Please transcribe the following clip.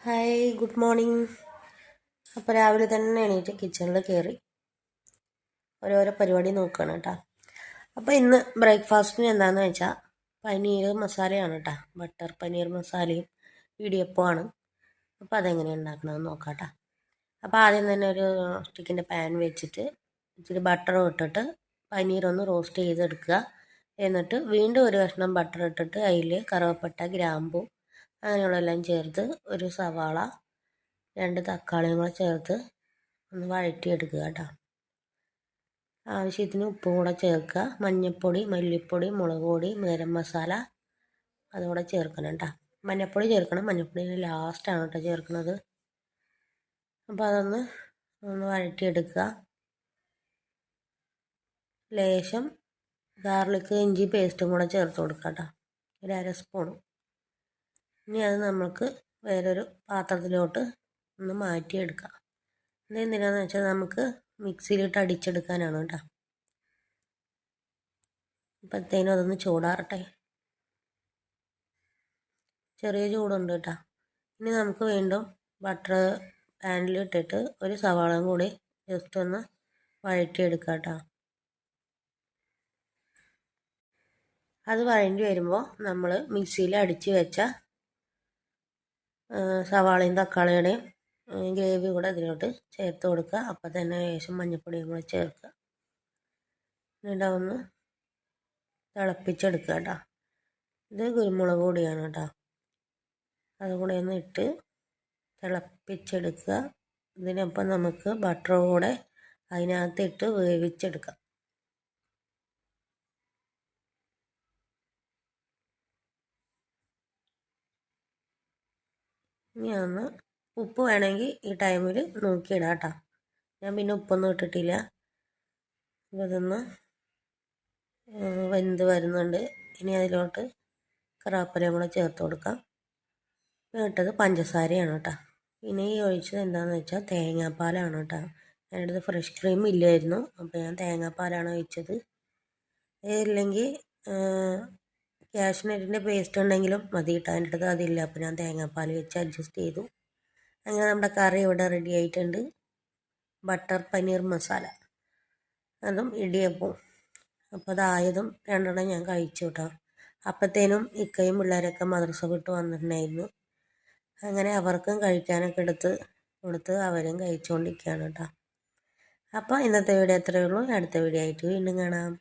Hi, good morning. അപ്പോൾ രാവിലെ തന്നെ എണീറ്റ് കിച്ചണിൽ കയറി ഓരോരോ പരിപാടി നോക്കുകയാണ് കേട്ടോ. അപ്പോൾ ഇന്ന് ബ്രേക്ക്ഫാസ്റ്റിന് എന്താണെന്ന് വെച്ചാൽ പനീർ മസാലയാണ് കേട്ടോ. ബട്ടർ പനീർ മസാലയും ഇടിയപ്പമാണ്. അപ്പോൾ അതെങ്ങനെയാണ് ഉണ്ടാക്കണമെന്ന് നോക്കാം കേട്ടോ. അപ്പോൾ ആദ്യം തന്നെ ഒരു സ്റ്റിക്കിൻ്റെ പാൻ വെച്ചിട്ട് ഇച്ചിരി ബട്ടർ ഇട്ടിട്ട് പനീറൊന്ന് റോസ്റ്റ് ചെയ്തെടുക്കുക. എന്നിട്ട് വീണ്ടും ഒരു കഷ്ണം ബട്ടർ ഇട്ടിട്ട് അതിൽ കറുവപ്പട്ട, ഗ്രാമ്പൂ അങ്ങനെയുള്ളതെല്ലാം ചേർത്ത് ഒരു സവാള, 2 തക്കാളിയും കൂടെ ചേർത്ത് ഒന്ന് വഴറ്റിയെടുക്കുക കേട്ടോ. ആവശ്യത്തിന് ഉപ്പും കൂടെ ചേർക്കുക. മഞ്ഞൾപ്പൊടി, മല്ലിപ്പൊടി, മുളക് പൊടി, ഗരം മസാല അതുകൂടെ ചേർക്കണം കേട്ടോ. മഞ്ഞൾപ്പൊടി ചേർക്കണം. മഞ്ഞൾപ്പൊടി ലാസ്റ്റാണ് കേട്ടോ ചേർക്കുന്നത്. അപ്പോൾ അതൊന്ന് വഴറ്റിയെടുക്കുക. ലേശം ഗാർലിക് ഇഞ്ചി പേസ്റ്റും കൂടെ ചേർത്ത് കൊടുക്കുക കേട്ടോ, ഒരു 1/2 സ്പൂണ്. ഇനി അത് നമുക്ക് വേറൊരു പാത്രത്തിലോട്ട് ഒന്ന് മാറ്റിയെടുക്കാം. ഇതെന്തിനാന്ന് വെച്ചാൽ നമുക്ക് മിക്സിയിലിട്ട് അടിച്ചെടുക്കാനാണ് കേട്ടോ. അപ്പോഴത്തേനും അതൊന്ന് ചൂടാറട്ടെ. ചെറിയ ചൂടുണ്ട് കേട്ടോ. ഇനി നമുക്ക് വീണ്ടും ബട്ടർ പാനിലിട്ടിട്ട് ഒരു സവാളയും കൂടി ജസ്റ്റ് ഒന്ന് വഴറ്റിയെടുക്കാം കേട്ടോ. അത് വഴണ്ടി വരുമ്പോൾ നമ്മൾ മിക്സിയിൽ അടിച്ച് വെച്ച സവാളയും തക്കാളിയുടെയും ഗ്രേവി കൂടെ അതിലോട്ട് ചേർത്ത് കൊടുക്കുക. അപ്പോൾ തന്നെ ശേഷം മഞ്ഞൾപ്പൊടിയും കൂടെ ചേർക്കുക. എന്നിട്ട് ഒന്ന് തിളപ്പിച്ചെടുക്കുക കേട്ടോ. ഇത് കുരുമുളക് പൊടിയാണ് കേട്ടോ. അതുകൂടെ ഒന്ന് ഇട്ട് തിളപ്പിച്ചെടുക്കുക. ഇതിനൊപ്പം നമുക്ക് ബട്ടർ കൂടെ അതിനകത്തിട്ട് വേവിച്ചെടുക്കാം. ഇനി ഒന്ന് ഉപ്പ് വേണമെങ്കിൽ ഈ ടൈമിൽ നോക്കിയിടാം കേട്ടോ. ഞാൻ പിന്നെ ഉപ്പൊന്നും ഇട്ടിട്ടില്ല. അപ്പോൾ ഇതൊന്ന് വെന്ത് വരുന്നുണ്ട്. ഇനി അതിലോട്ട് കറിവേപ്പിലയും കൂടെ ചേർത്ത് കൊടുക്കാം. ഇട്ടത് പഞ്ചസാരയാണ് കേട്ടോ. പിന്നെ ഈ ഒഴിച്ചത് എന്താണെന്ന് വെച്ചാൽ തേങ്ങാപ്പാലാണ് കേട്ടോ. എൻ്റെ അടുത്ത് ഫ്രഷ് ക്രീം ഇല്ലായിരുന്നു, അപ്പോൾ ഞാൻ തേങ്ങാപ്പാലാണ് ഒഴിച്ചത്. ഇല്ലെങ്കിൽ കാഷ്നട്ടിൻ്റെ പേസ്റ്റ് ഉണ്ടെങ്കിലും മതി കേട്ടോ. എൻ്റെ അടുത്ത് അതില്ല, അപ്പോൾ ഞാൻ തേങ്ങാപ്പാൽ വെച്ച് അഡ്ജസ്റ്റ് ചെയ്തു. അങ്ങനെ നമ്മുടെ കറി ഇവിടെ റെഡി ആയിട്ടുണ്ട്. ബട്ടർ പനീർ മസാല അതും ഇടിയപ്പവും. അപ്പോൾ അതായതും 2 ഞാൻ കഴിച്ചു കേട്ടോ. അപ്പോഴത്തേനും ഇക്കയും പിള്ളേരൊക്കെ മദ്രസ വിട്ട് വന്നിട്ടുണ്ടായിരുന്നു. അങ്ങനെ അവർക്കും കഴിക്കാനൊക്കെ എടുത്ത് കൊടുത്ത് അവരും കഴിച്ചുകൊണ്ടിരിക്കുകയാണ് കേട്ടോ. അപ്പോൾ ഇന്നത്തെ വീഡിയോ അത്രയേ ഉള്ളൂ. അടുത്ത വീഡിയോ ആയിട്ട് വീണ്ടും കാണാം.